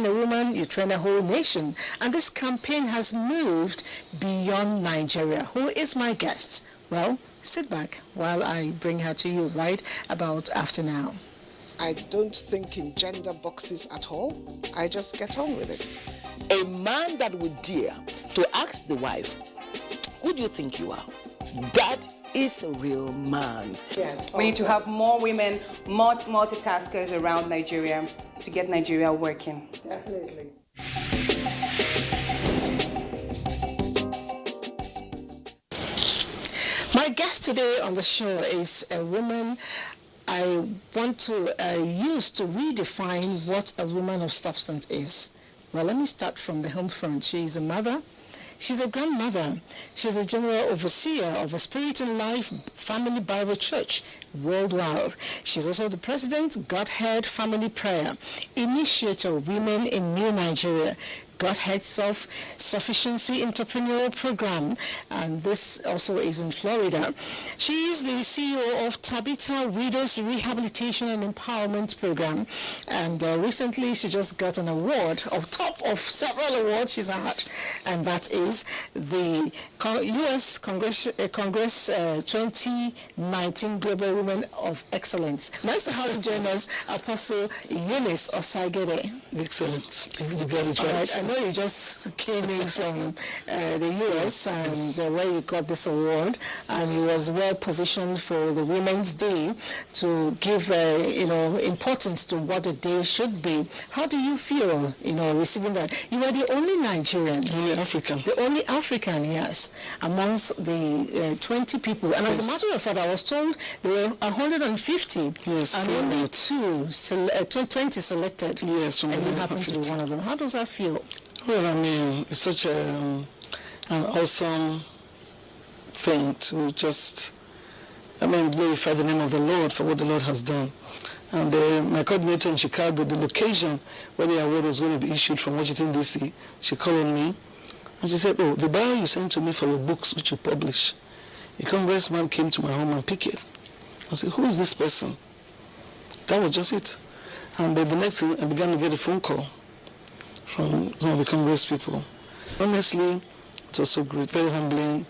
train a woman, you train a whole nation. And this campaign has moved beyond Nigeria. Who is my guest? Well, sit back while I bring her to you right about after now. I don't think in gender boxes at all. I just get on with it. A man that would dare to ask the wife, who do you think you are? That is a real man. Yes. We need to have more women, more multitaskers around Nigeria to get Nigeria working. Definitely. My guest today on the show is a woman I want to use to redefine what a woman of substance is. Well, let me start from the home front. She is a mother. She's a grandmother. She's a general overseer of a Spirit and Life Family Bible Church worldwide. She's also the president, Godhead Family Prayer, initiator of Women in New Nigeria, Godhead Self-Sufficiency Entrepreneurial Program, and this also is in Florida. She is the CEO of Tabitha Widows Rehabilitation and Empowerment Program, and recently she just got an award, on top of several awards she's had, and that is the U.S. Congress 2019 Global Women of Excellence. Nice to have you join us, Apostle Eunice Osagiede. Excellent. You got it right. Right. I know you just came in from the U.S. and where you got this award, and you was well positioned for the Women's Day to give importance to what the day should be. How do you feel, receiving that? You are the only Nigerian, only African, the only African, yes, amongst the 20 people. And as a matter of fact, I was told there were 150, yes, and only 20 selected. Yes, and you happen to be one of them. How does that feel? Well, I mean, it's such an awesome thing to just, glorify the name of the Lord for what the Lord has done. And my coordinator in Chicago, the location where the award was going to be issued from Washington, D.C., she called me and she said, the bio you sent to me for your books which you publish, a congressman came to my home and picked it. I said, who is this person? That was just it. And the next thing, I began to get a phone call from some of the Congress people. Honestly, it was so great, very humbling.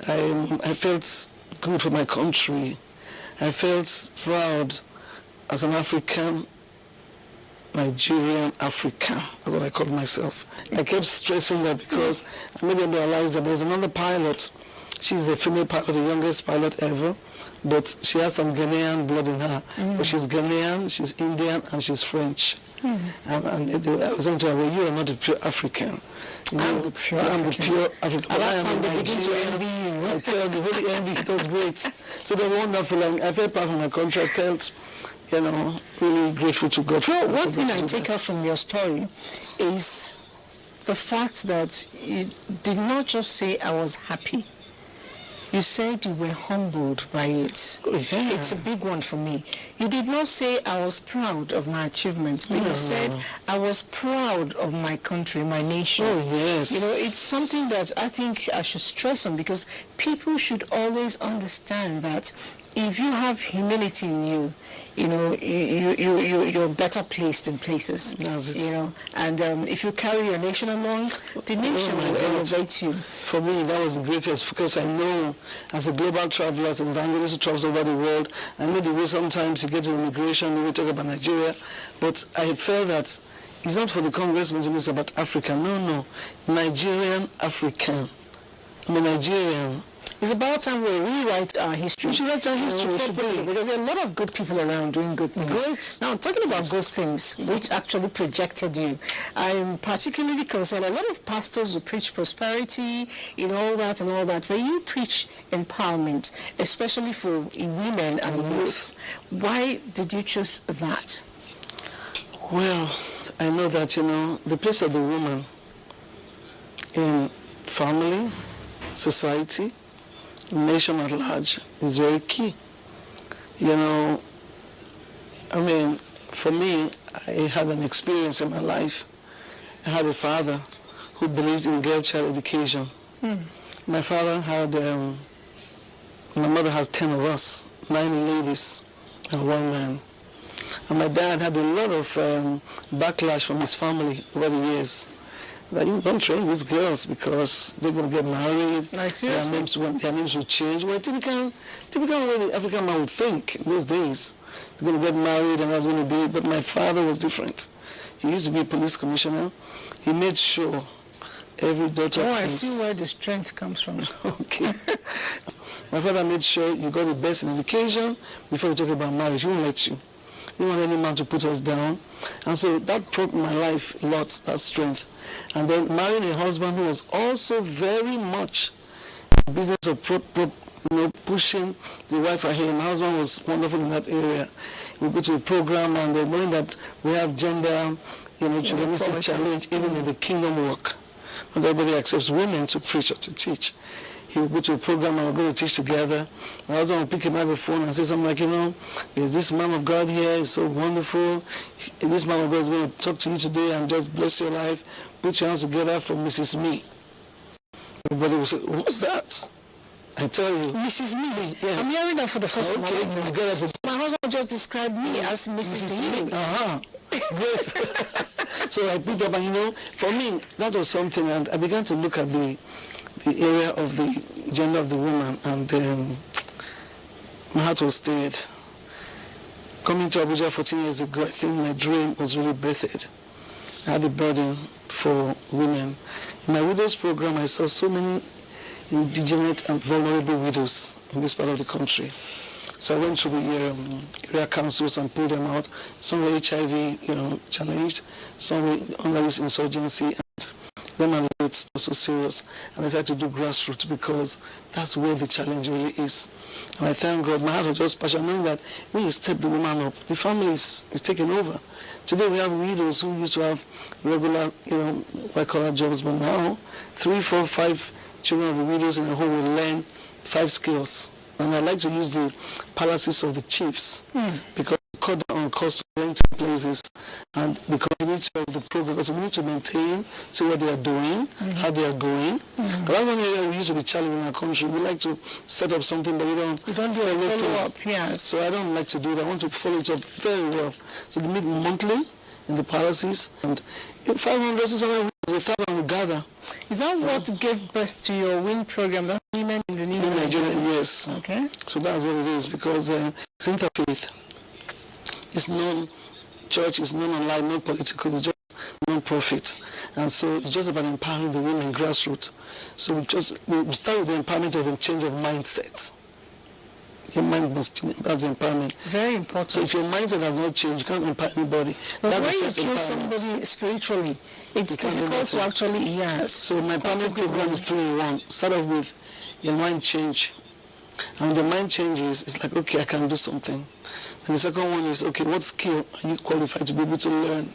I felt good for my country. I felt proud as an African, Nigerian African. That's what I called myself. I kept stressing that because I made them realize that there's another pilot. She's a female pilot, the youngest pilot ever, but she has some Ghanaian blood in her. But she's Ghanaian, she's Indian, and she's French. And I was saying to her, well, you are not a pure African. I'm the pure African. At that time, they begin to envy you. I tell you, really envy, it was great. So they're wonderful, and I felt proud of my country. I felt, really grateful to God. Well, one thing I take out from your story is the fact that you did not just say, I was happy. You said you were humbled by it. Oh, yeah. It's a big one for me. You did not say I was proud of my achievements, but you said I was proud of my country, my nation. Oh, yes. It's something that I think I should stress on, because people should always understand that if you have humility in you, you're better placed in places. And if you carry your nation along, the nation will elevate you. For me, that was the greatest, because I know as a global traveler, as an evangelist who travels over the world, I know the way sometimes you get to immigration, we talk about Nigeria, but I felt that it's not for the congressmen to be about Africa. No. Nigerian African. I'm a Nigerian. It's about time we rewrite our history. We should write our history, because there are a lot of good people around doing good things. Great. Now, talking about good things, which actually projected you, I'm particularly concerned. A lot of pastors who preach prosperity, all that, but you preach empowerment, especially for women and youth. Why did you choose that? Well, I know that, the place of the woman in family, society, nation at large is very key. For me, I had an experience in my life. I had a father who believed in girl child education. My father had, my mother has 10 of us, 9 ladies and 1 man. And my dad had a lot of backlash from his family over the years. That you don't train these girls because they're going to get married. Like their seriously? names will change. Well, typical way the African man would think in those days. They're going to get married and that's going to be. But my father was different. He used to be a police commissioner. He made sure every daughter. Oh, I see where the strength comes from. Okay. My father made sure you got the best in education before you talk about marriage. He won't let you. He didn't want any man to put us down. And so that brought my life a lot, that strength. And then marrying a husband who was also very much in the business of pushing the wife ahead. My husband was wonderful in that area. We go to a program and then knowing that we have gender, chauvinistic challenge even in the kingdom work. Not everybody accepts women to preach or to teach. He would go to a program and we're going to teach together. My husband would pick him up the phone and say something like, there's this man of God here, it's so wonderful. This man of God is going to talk to you today and just bless your life. Put your hands together for Mrs. Me. Everybody would say, what's that? I tell you. Mrs. Me? Yes. I'm hearing that for the first time. Okay. My husband just described me as Mrs. Me. Great. So I picked up and for me, that was something, and I began to look at the area of the gender of the woman, and my heart was stirred. Coming to Abuja 14 years ago, I think my dream was really birthed. I had a burden for women. In my widows program, I saw so many indigenous and vulnerable widows in this part of the country. So I went through the area councils and pulled them out. Some were HIV, challenged. Some were under this insurgency, and them and it's so serious. And I decided to do grassroots because that's where the challenge really is. And I thank God, my heart was just passionate, knowing that when you step the woman up, the family is taken over. Today we have widows who used to have regular, white-collar jobs, but now 3, 4, 5 children of the widows in a home will learn 5 skills. And I like to use the palaces of the chiefs because we cut down on cost of renting places and the continuity of the program, because we need to maintain, see what they are doing, how they are going. Because that's one area we used to be challenging in our country. We like to set up something, but we don't do a follow-up. Yes. So I don't like to do that. I want to follow it up very well. So we meet monthly in the palaces, and 500, 600, 1,000 will gather. Is that what gave birth to your WIN program, that Women in the New Nigeria? Yes. Okay. So that's what it is, because it's interfaith. It's non-church, it's non-online, non-political, it's just non-profit. And so it's just about empowering the women grassroots. So we start with the empowerment of the change of mindset. Your mind must change. That's the empowerment. Very important. So if your mindset has not changed, you can't empower anybody. But when you kill somebody spiritually, it's difficult to actually, yes. So my empowerment program is 3 in 1. Start off with your mind change. And when the mind changes, it's like, okay, I can do something. And the second one is, okay, what skill are you qualified to be able to learn?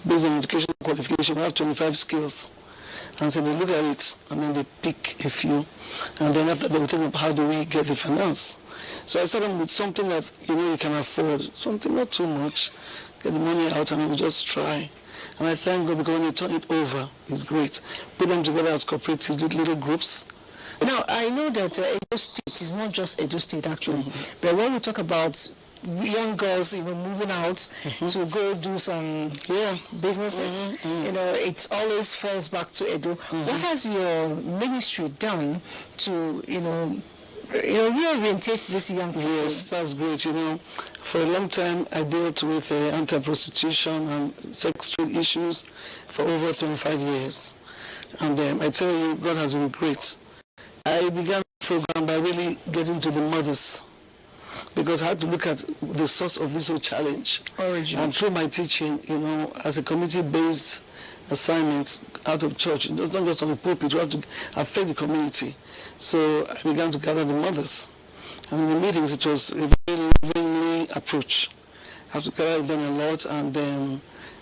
Based on educational qualification, we have 25 skills. And so they look at it, and then they pick a few. And then after they will think of how do we get the finance. So I started with something that you can afford, something not too much, get the money out and we'll just try. And I thank God, because when you turn it over, it's great. Put them together as cooperatives, little groups. Now, I know that Edo State is not just Edo State actually, but when we talk about young girls moving out to go do some businesses, it always falls back to Edo. What has your ministry done to reorientate this young people? Yes, that's great. For a long time I dealt with anti-prostitution and sex trade issues for over 25 years. And I tell you, God has been great. I began the program by really getting to the mothers, because I had to look at the source of this whole challenge. Origin. And through my teaching, as a community-based assignment out of church, not just on the pulpit, you have to affect the community. So I began to gather the mothers. And in the meetings, it was a very lovingly approach. I have to gather them a lot and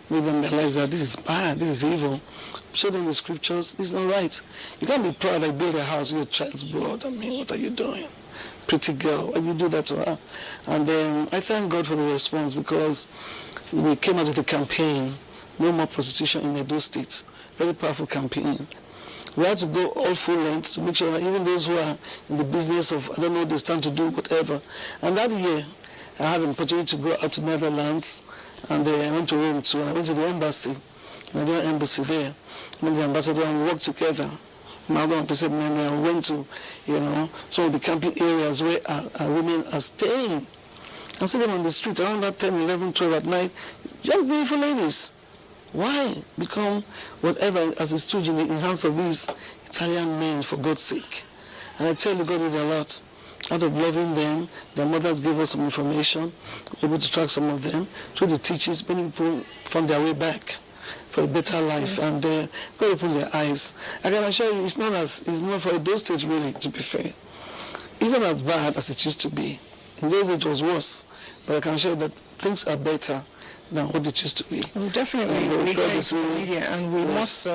make them realize that this is bad, this is evil. Show them the scriptures, this is not right. You can't be proud like build a house with your child's blood. I mean, what are you doing? Pretty girl, why you do that to her? And I thank God for the response, because we came out with a campaign, no more prostitution in Edo State. Very powerful campaign. We had to go all full length to make sure that even those who are in the business of, they stand to do whatever. And that year, I had an opportunity to go out to Netherlands, and I went to Rome too, and I went to the embassy, Nigerian embassy there. I met the ambassador and we worked together. My other episode memory, I went to, some of the camping areas where our women are staying. I see them on the street around that 10, 11, 12 at night, young beautiful ladies. Why become whatever as a stooge in the hands of these Italian men, for God's sake? And I tell you, God did a lot. Out of loving them, their mothers gave us some information, able to track some of them. Through the teachings, many people found their way back for a better life, and God opened their eyes. I can assure you, it's not for those states really, to be fair. It's not as bad as it used to be. In those days it was worse, but I can assure you that things are better than what it used to be. Well, definitely, and we must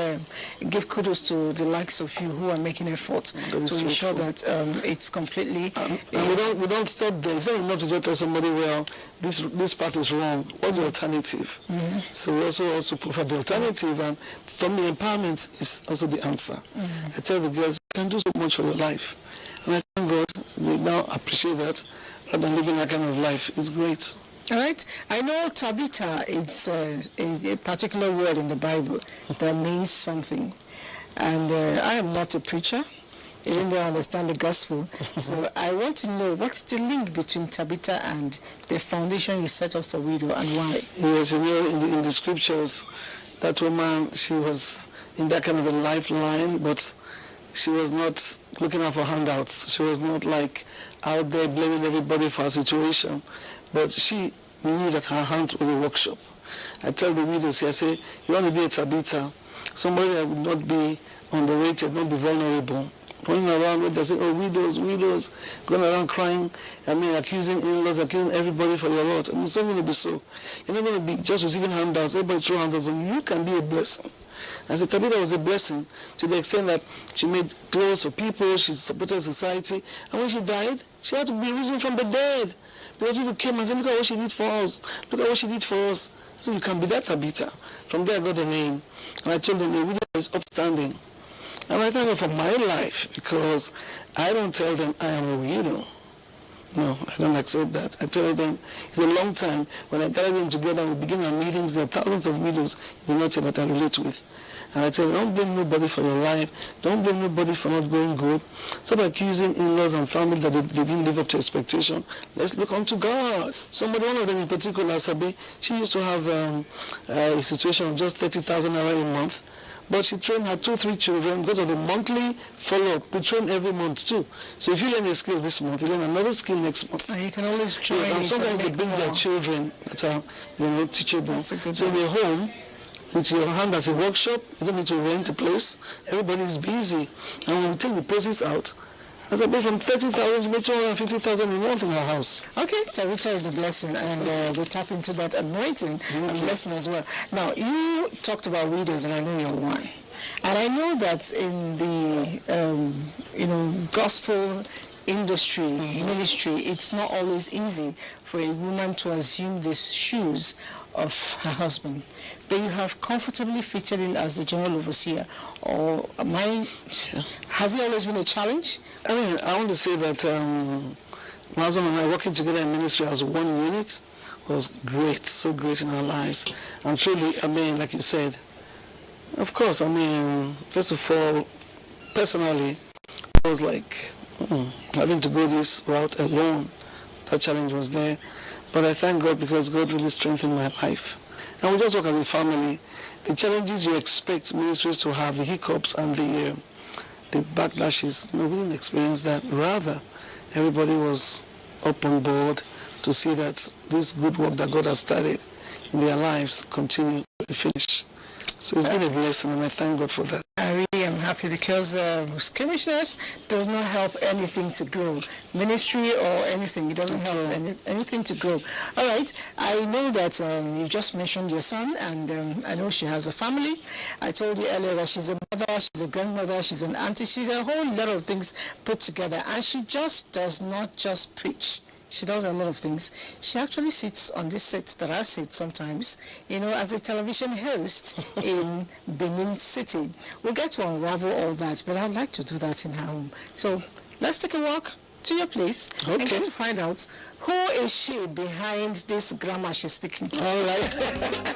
give kudos to the likes of you who are making efforts to ensure that it's completely. And we don't stop there. It's not enough to just tell somebody, well, this path is wrong. What's the alternative? Mm-hmm. So we also provide the alternative, and family empowerment is also the answer. Mm-hmm. I tell the girls, you can do so much for your life, and I thank God they now appreciate that rather than living that kind of life. It's great. All right. I know Tabitha is a particular word in the Bible that means something. And I am not a preacher, even though I understand the gospel. So I want to know, what's the link between Tabitha and the foundation you set up for widow, and why? Yes, in the scriptures, that woman, she was in that kind of a lifeline, but she was not looking out for handouts. She was not like out there blaming everybody for her situation. But she knew that her hand was a workshop. I tell the widows here, I say, you want to be a Tabitha, somebody that would not be underrated, not be vulnerable. Running around with, they say, oh, widows, going around crying, accusing in-laws, accusing everybody for your lot. It's not going to be so. You're not going to be just receiving handouts, everybody throw handouts, and you can be a blessing. And so Tabitha was a blessing to the extent that she made clothes for people, she supported society, and when she died, she had to be risen from the dead. Because people came and said, look at what she did for us. Look at what she did for us. So you can be that Tabitha. From there I got the name. And I told them the widow is upstanding. And I thank God for my life, because I don't tell them I am a widow. No, I don't accept that. I tell them it's a long time. When I gather them together and we begin our meetings, there are thousands of widows in the north that I relate with. And I tell them, don't blame nobody for your life. Don't blame nobody for not going good. Stop accusing in-laws and family that they didn't live up to expectation. Let's look unto God. One of them in particular, Sabi, she used to have a situation of just 30,000 naira a month. But she trained her 2-3 children because of the monthly follow-up. We train every month too. So if you learn a skill this month, you learn another skill next month. And you can always join. And sometimes they bring their children that are, teachable. So they're home with your hand as a workshop. You don't need to rent a place. Everybody is busy. And when we take the places out, as I pay from 30,000 to 250,000 a month in our house. Okay, Tabitha is a blessing, and we'll tap into that anointing and blessing as well. Now, you talked about widows, and I know you're one. And I know that in the, gospel industry, ministry, it's not always easy for a woman to assume these shoes of her husband. But you have comfortably fitted in as the general overseer. Or has it always been a challenge? I want to say that my husband and I working together in ministry as one unit was great, so great in our lives. And truly, like you said, of course, first of all, personally, I was like, having to go this route alone. That challenge was there. But I thank God, because God really strengthened my life. And we just work as a family. The challenges you expect ministries to have, the hiccups and the backlashes, we didn't experience that. Rather, everybody was up on board to see that this good work that God has started in their lives continue to finish. So it's been a blessing, and I thank God for that. I really am happy, because skirmishness does not help anything to grow. Ministry or anything, it doesn't help anything to grow. All right, I know that you just mentioned your son, and I know she has a family. I told you earlier that she's a mother, she's a grandmother, she's an auntie, she's a whole lot of things put together, and she just does not just preach. She does a lot of things. She actually sits on this set that I sit sometimes, as a television host in Benin City. We'll get to unravel all that, but I'd like to do that in her home. So let's take a walk to your place and Okay. get to find out who is she behind this grammar she's speaking. All right.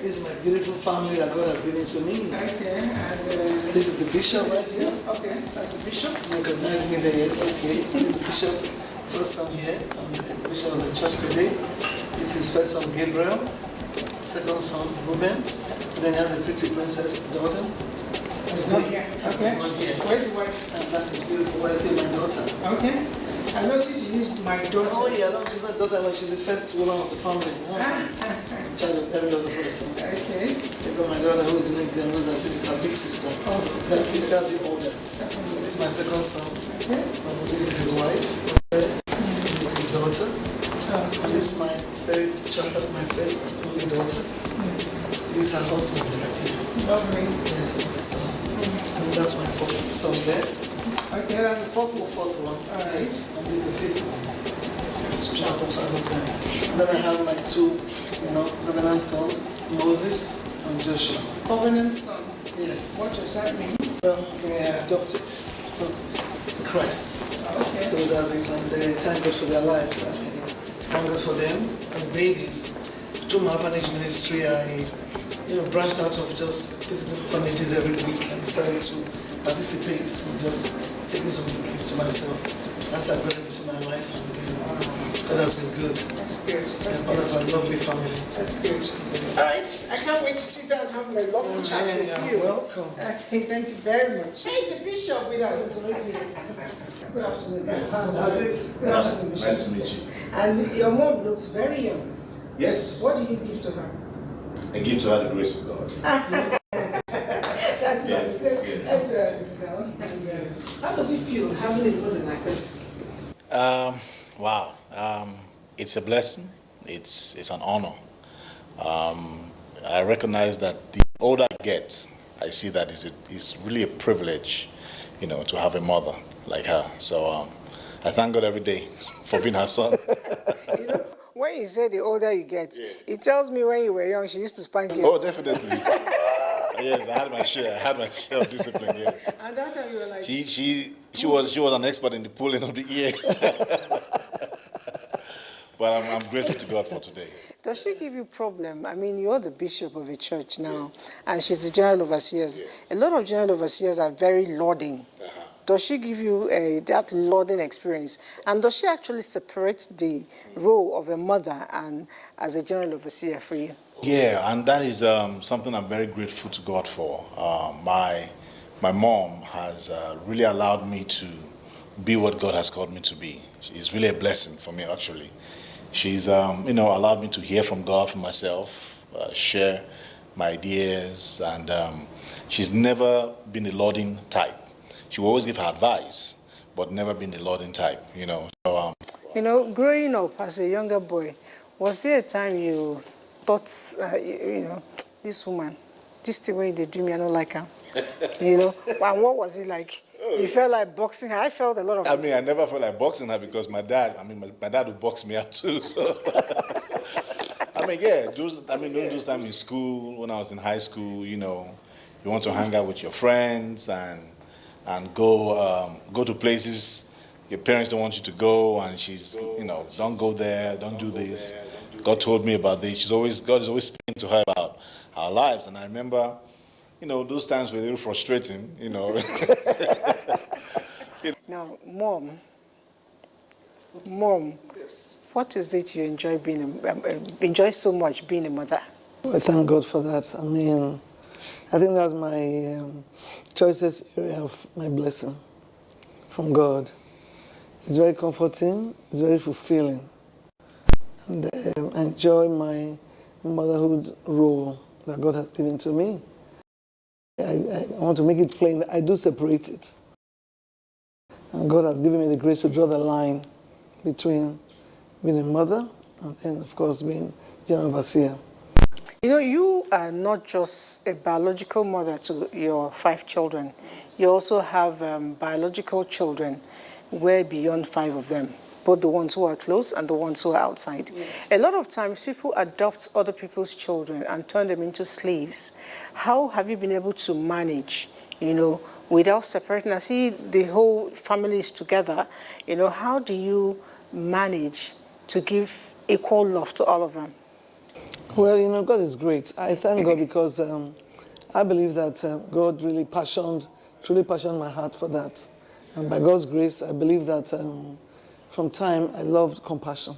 This is my beautiful family that God has given to me. Okay, and This is the bishop right here. okay, that's the bishop. You recognize me there, yes, okay. This is Bishop, first son here. I'm the bishop of the church today. This is first son Gabriel, second son Ruben. Then he has a pretty princess daughter. It's not here. Okay. It's not here. Where's the wife? And that's his beautiful wife, my daughter. Okay. Yes. I noticed you used my daughter. Oh yeah, no, she's not daughter, but she's the first woman of the family. No? In charge of every other person. Okay. They've got my daughter who is in India and knows that this is her big sister. So that's the order. This is my second son. Okay. This is his wife. This is his daughter. And this is my third child, my first and only daughter. This is her husband right here. Lovely. Yes, and the son. And that's my fourth son there. Okay, that's the fourth one. Fourth one. Alright. Yes, and this is the fifth one. That's also I love them. Then I have my two, covenant sons, Moses and Joshua. Covenant son. Yes. What does that mean? Well, they are adopted in Christ. Okay. So that's it, and thank God for their lives. I thank God for them as babies. Through my orphanage ministry, I branched out of just visiting orphanages every week and decided to participate and just taking some of the kids to myself. That's how I got into my life, and God has been good. That's good. That's It's part good. of a lovely family. That's good. All right, I can't wait to sit down and have my lovely chat with you. Welcome. Thank you very much. There is a bishop with us. Good afternoon. Good afternoon, Bishop. Nice to meet you. And your mom looks very young. Yes, What do you give to her? I give to her the grace of God. That's Yes, nice. yes. That's Isabel. And, how does it feel having a mother like this? Wow, it's a blessing. It's an honor. I recognize that the older I get, I see that it's really a privilege, to have a mother like her. So I thank God every day for being her son. When you say the older you get, it tells me when you were young, she used to spank you. Oh, definitely. Yes, I had my share. Of discipline. Yes. And that time you were like, She was an expert in the pulling of the ear. But I'm grateful to God for today. does she give you problem? I mean, you're the bishop of a church now, and she's the general overseers. A lot of general overseers are very lauding. Does she give you that lauding experience? And does she actually separate the role of a mother and as a general overseer for you? Yeah, and that is something I'm very grateful to God for. My mom has really allowed me to be what God has called me to be. It's really a blessing for me, actually. She's allowed me to hear from God for myself, share my ideas, and she's never been a lauding type. She will always give her advice, but never been the lauding type, So, growing up as a younger boy, was there a time you thought, this woman, this the way they do me, I don't like her? And what was it like? You felt like boxing her? I felt a lot of... I never felt like boxing her because my dad would box me out too, so... during those times in school, when I was in high school, you want to hang out with your friends and go to places your parents don't want you to go, and she's, don't go there, don't do this. God told me about this. God is always speaking to her about our lives, and I remember, those times were a little frustrating, Now, Mom, yes. What is it you enjoy enjoy so much being a mother? I thank God for that. I think that's my choicest area of my blessing from God. It's very comforting, it's very fulfilling. And I enjoy my motherhood role that God has given to me. I want to make it plain that I do separate it. And God has given me the grace to draw the line between being a mother and then, of course, being general overseer. You know, you are not just a biological mother to your 5 children. You also have biological children way beyond 5 of them, both the ones who are close and the ones who are outside. Yes. A lot of times people adopt other people's children and turn them into slaves. How have you been able to manage, you know, without separating? I see the whole family is together. You know, how do you manage to give equal love to all of them? Well, you know, God is great. I thank God because I believe that God really truly passioned my heart for that. And by God's grace, I believe that from time I loved compassion.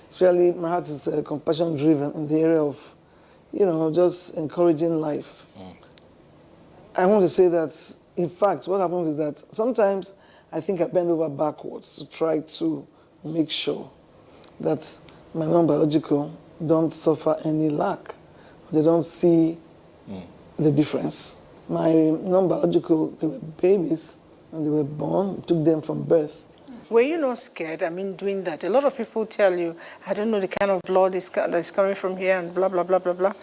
Especially my heart is compassion driven in the area of, you know, just encouraging life. I want to say that, in fact, what happens is that sometimes I think I bend over backwards to try to make sure that my non-biological don't suffer any lack. They don't see the difference. My non-biological, they were babies, and they were born, took them from birth. Were you not scared, doing that? A lot of people tell you, I don't know the kind of blood that's coming from here and blah, blah, blah, blah, blah.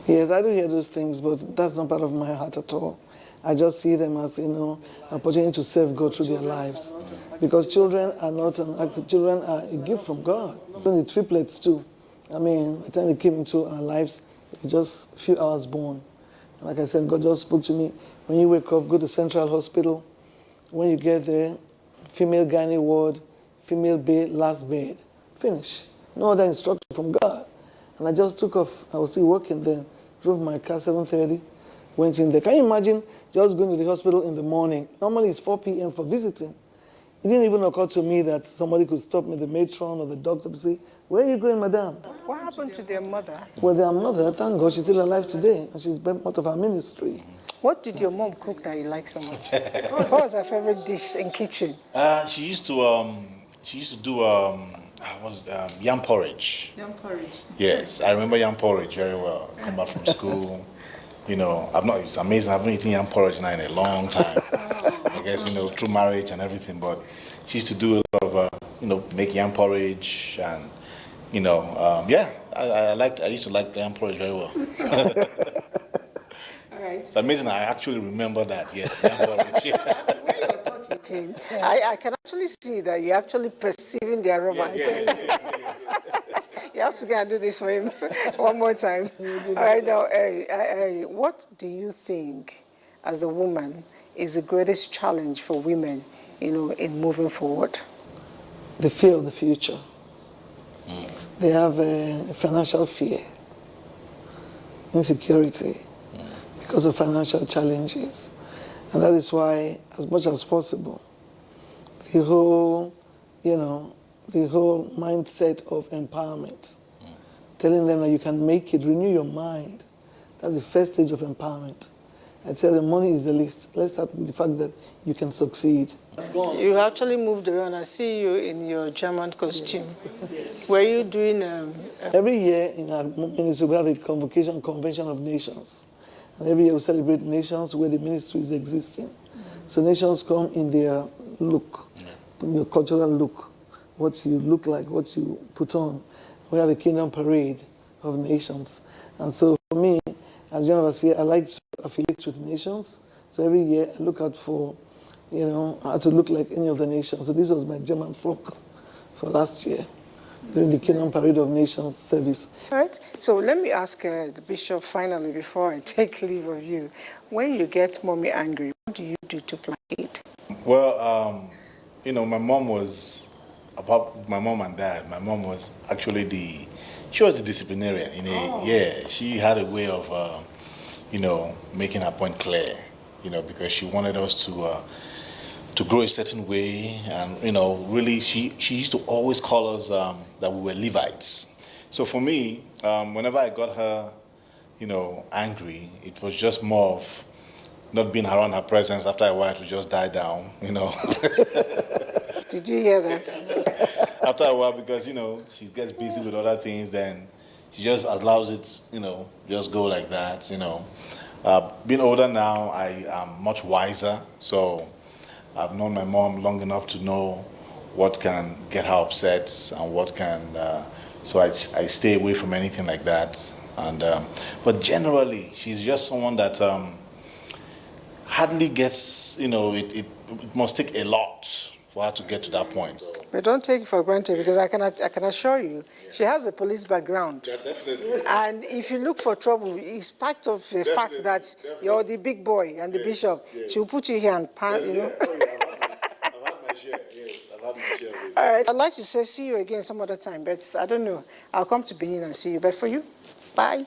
Yes, I do hear those things, but that's not part of my heart at all. I just see them as, you know, an opportunity to serve God through their lives. Because children are not an accident. Children are a gift from God. Even the triplets too. By the time they came into our lives, they were just a few hours born. Like I said, God just spoke to me. When you wake up, go to Central Hospital. When you get there, female gynae ward, female bed, last bed. Finish. No other instruction from God. And I just took off. I was still working then. Drove my car 7:30, went in there. Can you imagine just going to the hospital in the morning? Normally it's 4 p.m. for visiting. It didn't even occur to me that somebody could stop me, the matron or the doctor, to say, "Where are you going, madam?" What happened to their mother? Well, their mother, thank God, she's still alive today. And she's been part of our ministry. What did your mom cook that you like so much? What was her favorite dish in kitchen? She used to do yam porridge. Yam porridge. Yes, I remember yam porridge very well. Come back from school, you know, it's amazing. I haven't eaten yam porridge now in a long time. I guess, you know, through marriage and everything, but she used to do a lot of, make yam porridge and, I used to like yam porridge very well. All right. It's amazing. I actually remember that. Yes, yam porridge. Okay. I can actually see that you're actually perceiving the aroma. Yes. You have to go and do this for him one more time. All right, now, what do you think, as a woman, is the greatest challenge for women, in moving forward? The fear of the future. They have a financial fear, insecurity, because of financial challenges. And that is why, as much as possible, the whole mindset of empowerment, telling them that you can make it, renew your mind. That's the first stage of empowerment. I tell them money is the least. Let's start with the fact that you can succeed. You actually moved around. I see you in your German costume. Yes. Were you doing... Every year in our ministry, we have a convention of nations. And every year we celebrate nations where the ministry is existing. So nations come in their look, in your cultural look, what you look like, what you put on. We have a kingdom parade of nations. And so for me, as general overseer, I like to affiliate with nations. So every year I look out for, how to look like any of the nations. So this was my German frock for last year, during the Kingdom Parade of Nations service. All right. So let me ask the bishop finally, before I take leave of you. When you get mommy angry, what do you do to placate? Well, my mom and dad, my mom was actually she was the disciplinarian. Yeah, she had a way of, making her point clear, because she wanted us to grow a certain way. And, really, she used to always call us that we were Levites. So for me, whenever I got her, angry, it was just more of not being around her presence. After a while, it would just die down, Did you hear that? After a while, because, she gets busy with other things, then she just allows it, just go like that, Being older now, I am much wiser. So I've known my mom long enough to know what can get her upset and what can. So I stay away from anything like that. And but generally, she's just someone that hardly gets. It must take a lot for her to get to that point. But don't take it for granted, because I can assure you, she has a police background. Yeah, definitely. And if you look for trouble, it's part of the fact that you're the big boy and the bishop. Yes. She'll put you here and pan, Oh, yeah, I've had my share. Yes, I've had my share. Of it. All right. I'd like to say see you again some other time, but I don't know. I'll come to Benin and see you. But for you, bye.